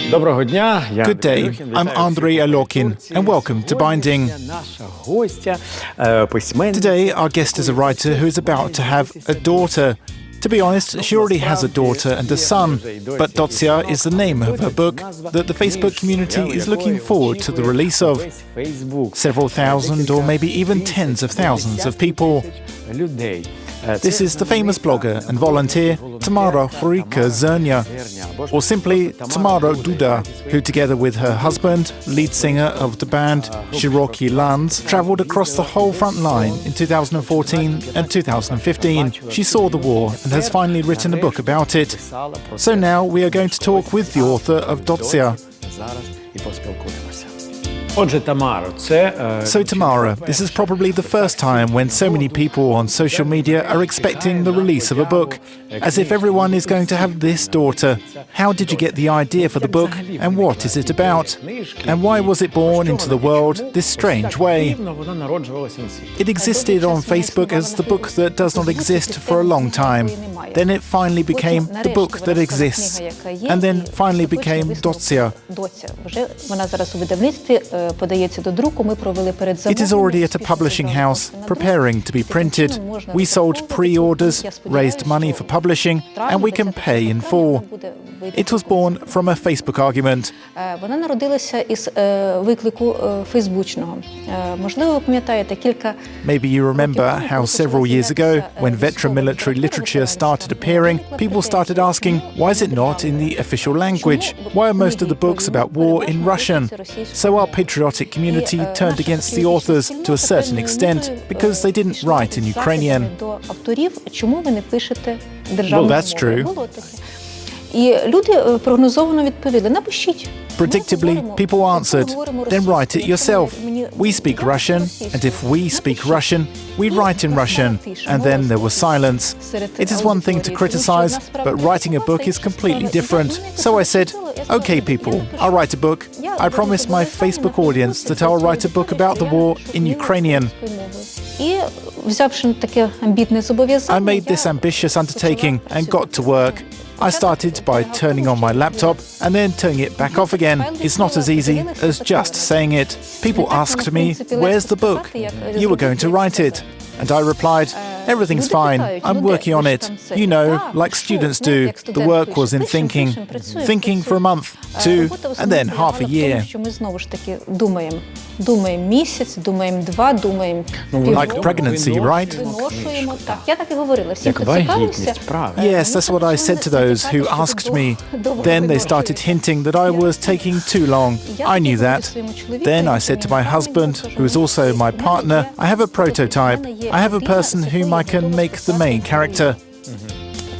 Good day, I'm Andrei Alokin, and welcome to Binding. Today, our guest is a writer who is about to have a daughter. To be honest, she already has a daughter and a son, but Dotsya is the name of her book that the Facebook community is looking forward to the release of. Several thousand or maybe even tens of thousands of people. This is the famous blogger and volunteer Tamara Zernia, or simply Tamara Duda, who together with her husband, lead singer of the band Shiroki Lands, travelled across the whole front line in 2014 and 2015. She saw the war and has finally written a book about it. So now we are going to talk with the author of Dotsya. So Tamara, this is probably the first time when so many people on social media are expecting the release of a book, as if everyone is going to have this daughter. How did you get the idea for the book, and what is it about? And why was it born into the world this strange way? It existed on Facebook as the book that does not exist for a long time. Then it finally became the book that exists, and then finally became Dotsya. It is already at a publishing house, preparing to be printed. We sold pre-orders, raised money for publishing, and we can pay in full. It was born from a Facebook argument. Maybe you remember how several years ago, when veteran military literature started appearing, people started asking, why is it not in the official language? Why are most of the books about war in Russian? So our patriotic community turned against the authors to a certain extent, because they didn't write in Ukrainian. Well, that's true. Predictably, people answered, then write it yourself. We speak Russian, and if we speak Russian, we write in Russian. And then there was silence. It is one thing to criticize, but writing a book is completely different. So I said, okay people, I'll write a book. I promised my Facebook audience that I'll write a book about the war in Ukrainian. I made this ambitious undertaking and got to work. I started by turning on my laptop and then turning it back off again. It's not as easy as just saying it. People asked me, where's the book? You were going to write it. And I replied, everything's fine, I'm working on it. You know, like students do. The work was in thinking. Thinking for a month, 2, and then half a year. Like pregnancy, right? Yes, that's what I said to those who asked me. Then they started hinting that I was taking too long. I knew that. Then I said to my husband, who is also my partner, I have a prototype. I have a person whom I can make the main character.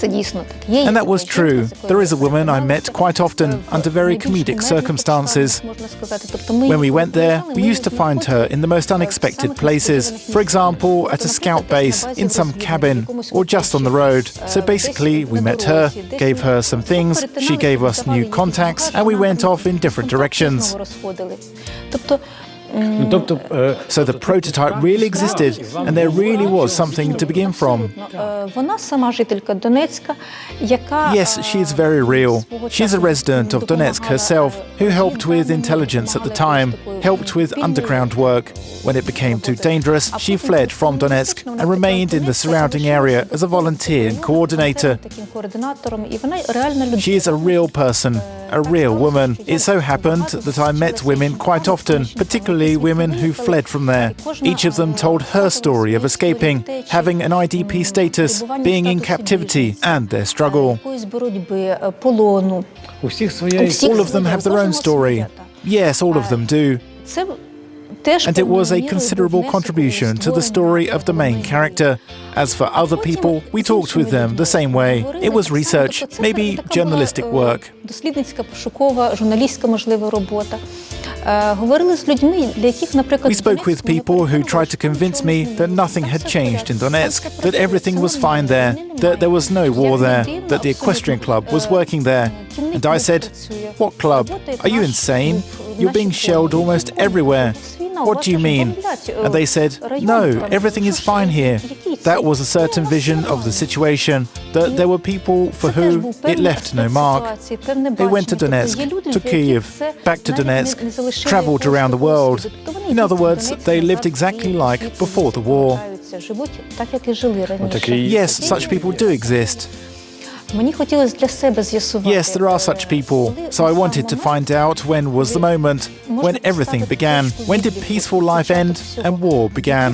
And that was true. There is a woman I met quite often under very comedic circumstances. When we went there, we used to find her in the most unexpected places. For example, at a scout base, in some cabin, or just on the road. So basically, we met her, gave her some things, she gave us new contacts, and we went off in different directions. So the prototype really existed, and there really was something to begin from. Yes, she is very real. She is a resident of Donetsk herself, who helped with intelligence at the time, helped with underground work. When it became too dangerous, she fled from Donetsk and remained in the surrounding area as a volunteer and coordinator. She is a real person, a real woman. It so happened that I met women quite often, particularly women who fled from there. Each of them told her story of escaping, having an IDP status, being in captivity, and their struggle. All of them have their own story. Yes, all of them do. And it was a considerable contribution to the story of the main character. As for other people, we talked with them the same way. It was research, maybe journalistic work. We spoke with people who tried to convince me that nothing had changed in Donetsk, that everything was fine there, that there was no war there, that the equestrian club was working there. And I said, what club? Are you insane? You're being shelled almost everywhere. "What do you mean?" And they said, "No, everything is fine here." That was a certain vision of the situation, that there were people for who it left no mark. They went to Donetsk, to Kyiv, back to Donetsk, travelled around the world. In other words, they lived exactly like before the war. Yes, such people do exist. Yes, there are such people. So I wanted to find out when was the moment, when everything began. When did peaceful life end and war began?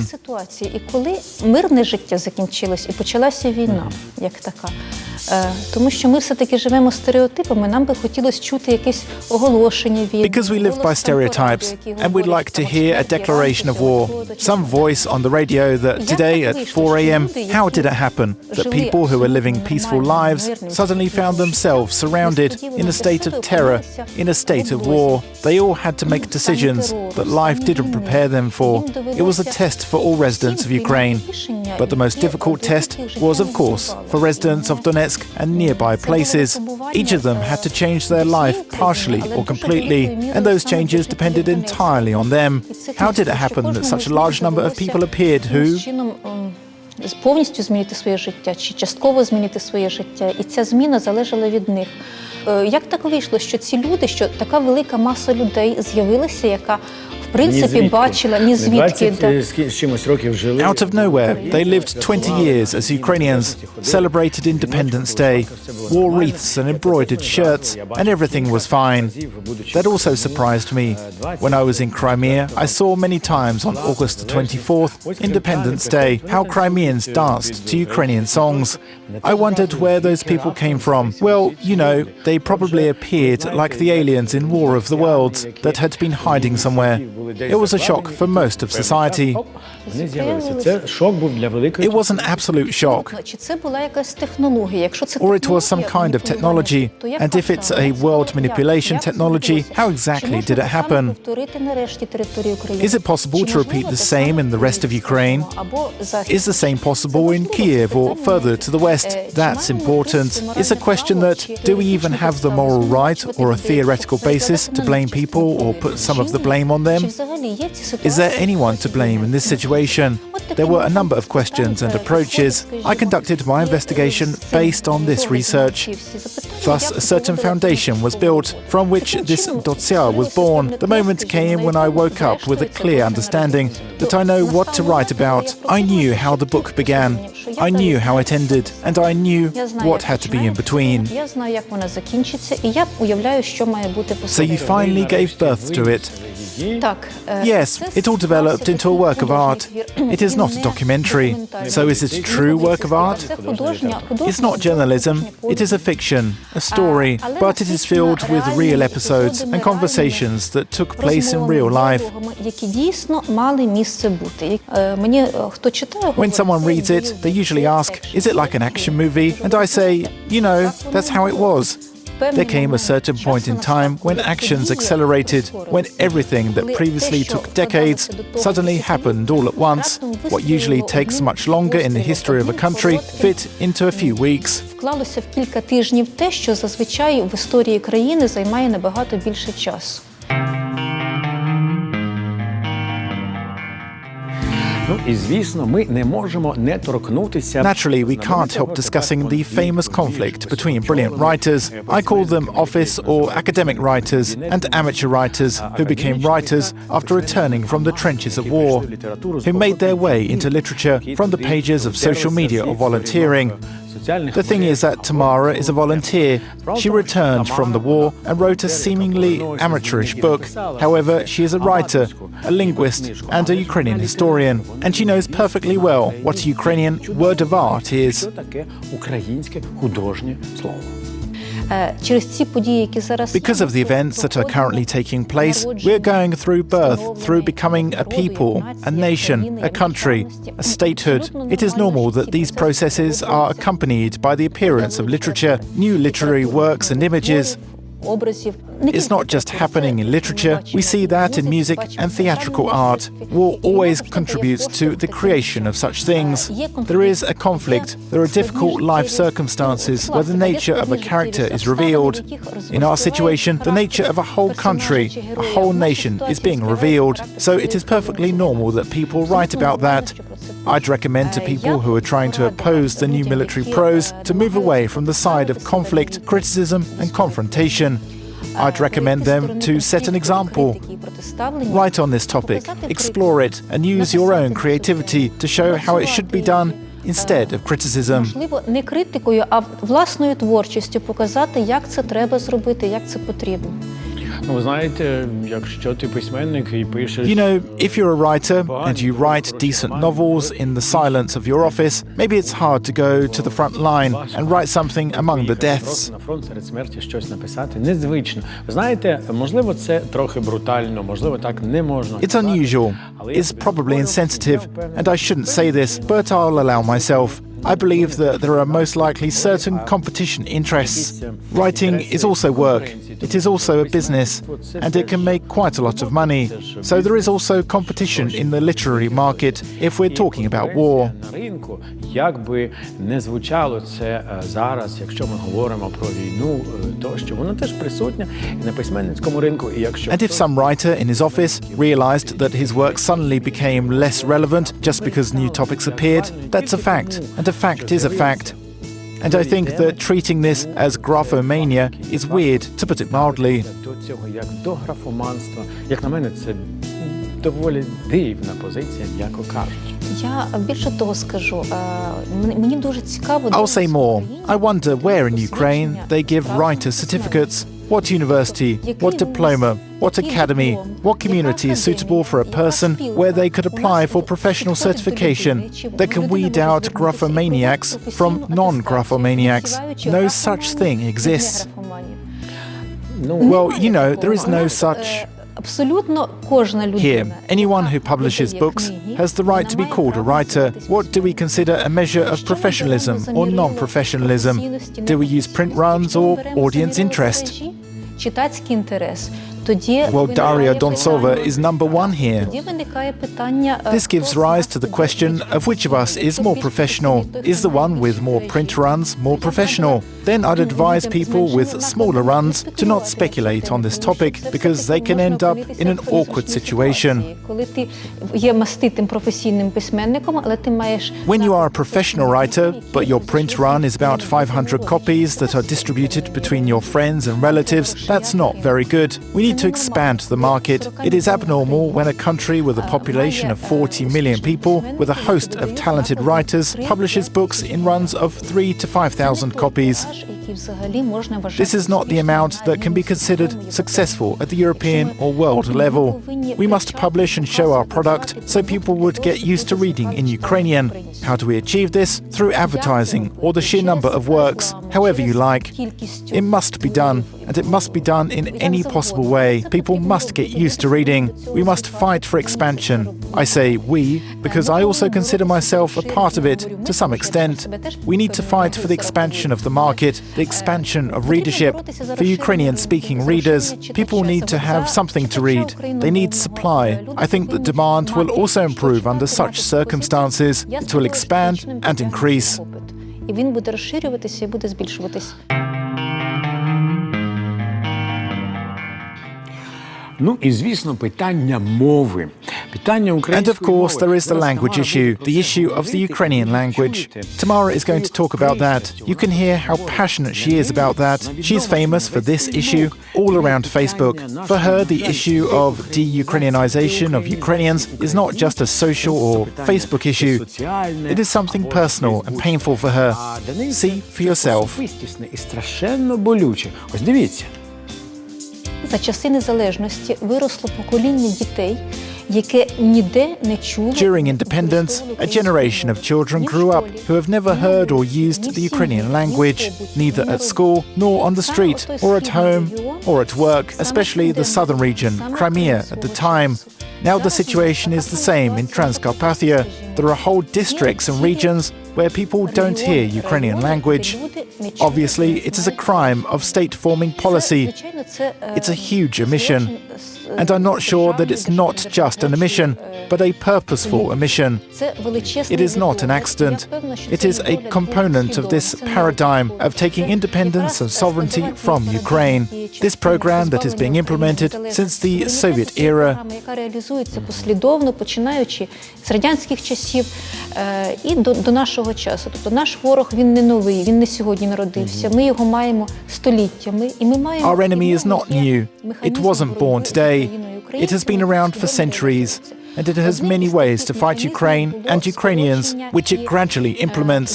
Because we live by stereotypes, and we'd like to hear a declaration of war. Some voice on the radio that today at 4 a.m, how did it happen that people who were living peaceful lives suddenly found themselves surrounded in a state of terror, in a state of war? They all had to make decisions that life didn't prepare them for. It was a test for all residents of Ukraine. But the most difficult test was, of course, for residents of Donetsk and nearby places. Each of them had to change their life partially or completely, and those changes depended entirely on them. How did it happen that such a large number of people appeared who повністю змінити своє життя чи частково змінити своє життя, і ця зміна залежала від них. Як так вийшло, що ці люди, що така велика маса людей з'явилася, яка в принципі бачила ні звідки. Out of nowhere, they lived 20 years as Ukrainians, celebrated Independence Day, wore wreaths and embroidered shirts, and everything was fine. That also surprised me. When I was in Crimea, I saw many times on August the 24th, Independence Day, how Crimeans danced to Ukrainian songs. I wondered where those people came from. Well, you know, they probably appeared like the aliens in War of the Worlds that had been hiding somewhere. It was a shock for most of society. It was an absolute shock. Or it was some kind of technology. And if it's a world manipulation technology, how exactly did it happen? Is it possible to repeat the same in the rest of Ukraine? Is the same possible in Kyiv or further to the west? That's important. It's a question that, do we even have the moral right or a theoretical basis to blame people or put some of the blame on them? Is there anyone to blame in this situation? There were a number of questions and approaches. I conducted my investigation based on this research. Thus, a certain foundation was built from which this dossier was born. The moment came when I woke up with a clear understanding that I know what to write about. I knew how the book began. I knew how it ended, and I knew what had to be in between. So you finally gave birth to it. Yes, it all developed into a work of art. It is not a documentary. So is it a true work of art? It's not journalism. It is a fiction, a story, but it is filled with real episodes and conversations that took place in real life. When someone reads it, they usually ask, is it like an action movie? And I say, you know, that's how it was. There came a certain point in time when actions accelerated, when everything that previously took decades suddenly happened all at once. What usually takes much longer in the history of a country fit into a few weeks. Вклалося в кілька тижнів те, що зазвичай в історії країни займає набагато більше часу. Naturally, we can't help discussing the famous conflict between brilliant writers, I call them office or academic writers, and amateur writers who became writers after returning from the trenches of war, who made their way into literature from the pages of social media or volunteering. The thing is that Tamara is a volunteer. She returned from the war and wrote a seemingly amateurish book. However, she is a writer, a linguist, and a Ukrainian historian, and she knows perfectly well what a Ukrainian word of art is. Because of the events that are currently taking place, we're going through birth, through becoming a people, a nation, a country, a statehood. It is normal that these processes are accompanied by the appearance of literature, new literary works and images. It's not just happening in literature, we see that in music and theatrical art. War always contributes to the creation of such things. There is a conflict, there are difficult life circumstances where the nature of a character is revealed. In our situation, the nature of a whole country, a whole nation is being revealed, so it is perfectly normal that people write about that. I'd recommend to people who are trying to oppose the new military prose to move away from the side of conflict, criticism and confrontation. I'd recommend them to set an example. Write on this topic, explore it, and use your own creativity to show how it should be done instead of criticism. Можливо, не критикою, а власною творчістю показати, як це треба зробити, як це потрібно. Ну, ви знаєте, якщо ти письменник і пишеш... You know, if you're a writer and you write decent novels in the silence of your office, maybe it's hard to go to the front line and write something among the deaths. На фронт серед смерті щось написати незвично. Ви знаєте, можливо, це трохи брутально, можливо, так не можна. It's unusual, it's probably insensitive, and I shouldn't say this, but I'll allow myself. I believe that there are most likely certain competition interests. Writing is also work, it is also a business, and it can make quite a lot of money. So there is also competition in the literary market if we're talking about war. Як би не звучало це зараз, якщо ми говоримо про війну, тощо, воно теж присутнє і на письменницькому ринку. І якщо And if some writer in his office realized that his work suddenly became less relevant just because new topics appeared, that's a fact, and a fact is a fact. And I think that treating this as graphomania is weird, to put it mildly. до цього як до графоманства, як на мене, це доволі дивна позиція, м'яко кажучи. Я більше того скажу, мені дуже цікаво... I'll say more. I wonder where in Ukraine they give writer certificates. What university, what diploma, what academy, what community is suitable for a person where they could apply for professional certification that can weed out graphomaniacs from non-graphomaniacs? No such thing exists. Well, you know, there is no such... Here, anyone who publishes books has the right to be called a writer. What do we consider a measure of professionalism or non-professionalism? Do we use print runs or audience interest? Well, Daria Donsova is number one here. This gives rise to the question of which of us is more professional. Is the one with more print runs more professional? Then I'd advise people with smaller runs to not speculate on this topic because they can end up in an awkward situation. When you are a professional writer, but your print run is about 500 copies that are distributed between your friends and relatives, that's not very good. We need to expand the market. It is abnormal when a country with a population of 40 million people, with a host of talented writers, publishes books in runs of 3,000 to 5,000 copies. This is not the amount that can be considered successful at the European or world level. We must publish and show our product so people would get used to reading in Ukrainian. How do we achieve this? Through advertising or the sheer number of works, however you like. It must be done, and it must be done in any possible way. People must get used to reading. We must fight for expansion. I say we because I also consider myself a part of it to some extent. We need to fight for the expansion of the market, the expansion of readership. For Ukrainian-speaking readers, people need to have something to read. They need supply. I think the demand will also improve under such circumstances. It will expand and increase. Ну і, звісно, питання мови. Питання And of course, there is the language issue, the issue of the Ukrainian language. Tamara is going to talk about that. You can hear how passionate she is about that. She's famous for this issue all around Facebook. For her, the issue of de-Ukrainianization of Ukrainians is not just a social or Facebook issue. It is something personal and painful for her. See for yourself. І страшенно болюче. Ось дивіться. За часи незалежності виросло покоління дітей, яке ніде не чуло. During independence, a generation of children grew up who have never heard or used the Ukrainian language, neither at school nor on the street, or at home, or at work, especially the southern region, Crimea at the time. Now the situation is the same in Transcarpathia. There are whole districts and regions where people don't hear Ukrainian language. Obviously, it is a crime of state-forming policy. It's a huge omission. And I'm not sure that it's not just an omission, but a purposeful omission. It is not an accident. It is a component of this paradigm of taking independence and sovereignty from Ukraine. This program that is being implemented since the Soviet era. Послідовно, починаючи з радянських часів і до нашого часу. Тобто наш ворог, він не новий, він не сьогодні народився. Ми його маємо століттями, і ми маємо... Our enemy is not new. It wasn't born today. It has been around for centuries. And it has many ways to fight Ukraine and Ukrainians, which it gradually implements.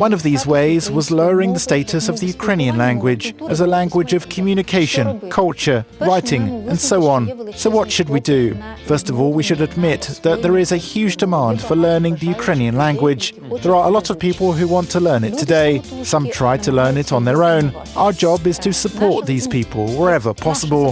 One of these ways was lowering the status of the Ukrainian language as a language of communication, culture, writing, and so on. So what should we do? First of all, we should admit that there is a huge demand for learning the Ukrainian language. There are a lot of people who want to learn it today. Some try to learn it on their own. Our job is to support these people wherever possible.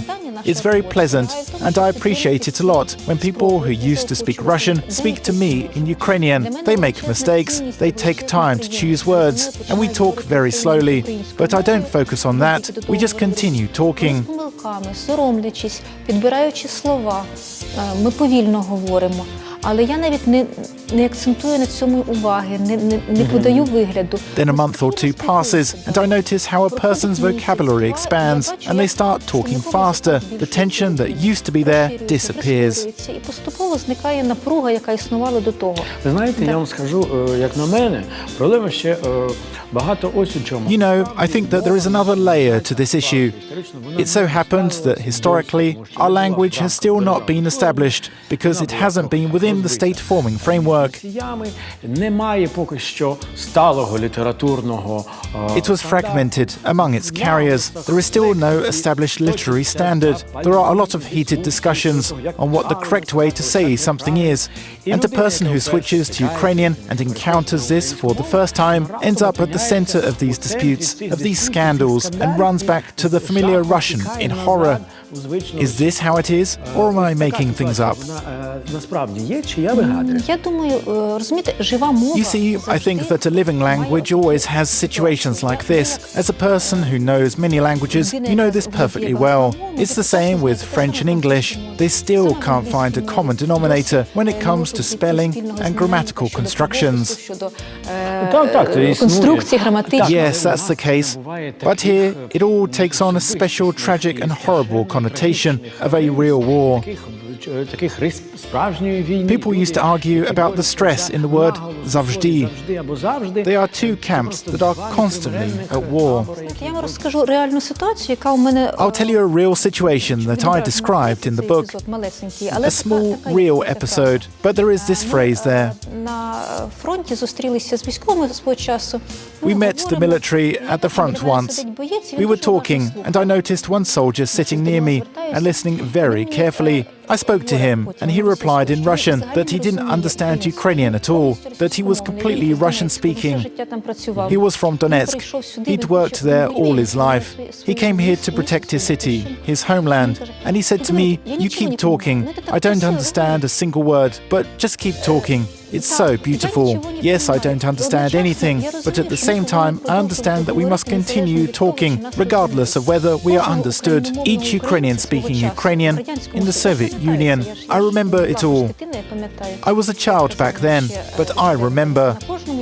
It's very pleasant, and I appreciate it a lot when people who used to speak Russian speak to me in Ukrainian. They make mistakes, they take time to choose words, and we talk very slowly. But I don't focus on that, we just continue talking. Соромлячись, підбираючи слова, ми повільно говоримо. Але я навіть не акцентую на цьому уваги, не подаю вигляду. Then a month or two passes, and I notice how a person's vocabulary expands, and they start talking faster. The tension that used to be there disappears. І поступово зникає напруга, яка існувала до того. Ви знаєте, я вам скажу, як на мене, проблема ще багато ось у чому. You know, I think that there is another layer to this issue. It so happens that historically, our language has still not been established because it hasn't been within the state-forming framework. Немає поки що сталого літературного. It was fragmented among its carriers. There is still no established literary standard. There are a lot of heated discussions on what the correct way to say something is. And the person who switches to Ukrainian and encounters this for the first time ends up at the center of these disputes, of these scandals, and runs back to the familiar Russian in horror. Is this how it is, or am I making things up? Я думаю, розумієте, жива мова... You see, I think that a living language always has situations like this. As a person who knows many languages, you know this perfectly well. It's the same with French and English. They still can't find a common denominator when it comes to spelling and grammatical constructions. Конструкції граматичні. Yes, that's the case. But here, it all takes on a special, tragic and horrible connotation of a real war. People used to argue about the stress in the word zavжди. They are two camps that are constantly at war. Я вам розкажу реальну ситуацію, яка у мене... I'll tell you a real situation that I described in the book. A small, real episode, but there is this phrase there. На фронті зустрілися з військовими свого часу. We met the military at the front once. We were talking, and I noticed one soldier sitting near me and listening very carefully. I spoke to him, and he replied in Russian that he didn't understand Ukrainian at all, that he was completely Russian-speaking. He was from Donetsk. He'd worked there all his life. He came here to protect his city, his homeland, and he said to me, "You keep talking. I don't understand a single word, but just keep talking. It's so beautiful. Yes, I don't understand anything, but at the same time, I understand that we must continue talking, regardless of whether we are understood. Each Ukrainian speaking Ukrainian in the Soviet Union. I remember it all. I was a child back then, but I remember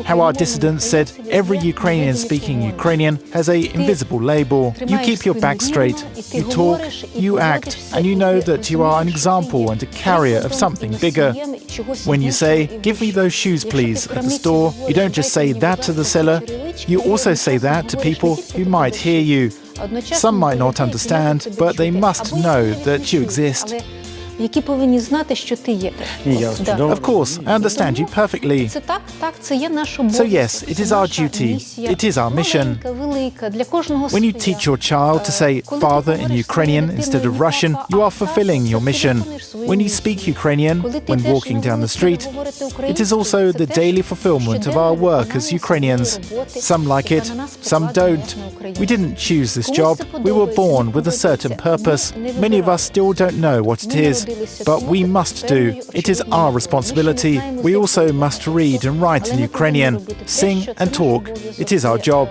how our dissidents said every Ukrainian speaking Ukrainian has an invisible label. You keep your back straight, you talk, you act, and you know that you are an example and a carrier of something bigger. When you say, 'Give me those shoes, please,' at the store, you don't just say that to the seller, you also say that to people who might hear you. Some might not understand, but they must know that you exist. Які повинні знати, що ти є. Of course, I understand you perfectly. Це так, це є наш обов'язок. So yes, it is our duty. It is our mission. When you teach your child to say father in Ukrainian instead of Russian, you are fulfilling your mission. When you speak Ukrainian when walking down the street, it is also the daily fulfillment of our work as Ukrainians. Some like it, some don't. We didn't choose this job. We were born with a certain purpose. Many of us still don't know what it is. But we must do. It is our responsibility. We also must read and write in Ukrainian, sing and talk. It is our job.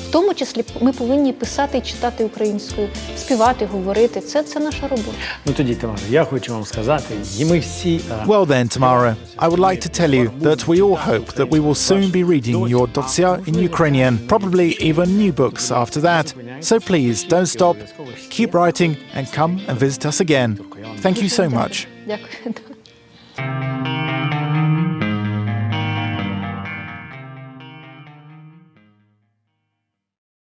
В тому числі ми повинні писати і читати українською, співати, говорити. Це наша робота. Ну тоді, Тамара, я хочу вам сказати, і ми всі... Well then, Tamara, I would like to tell you that we all hope that we will soon be reading your dossier in Ukrainian, probably even new books after that. So please, don't stop, keep writing and come and visit us again. Thank you so much. Дякую.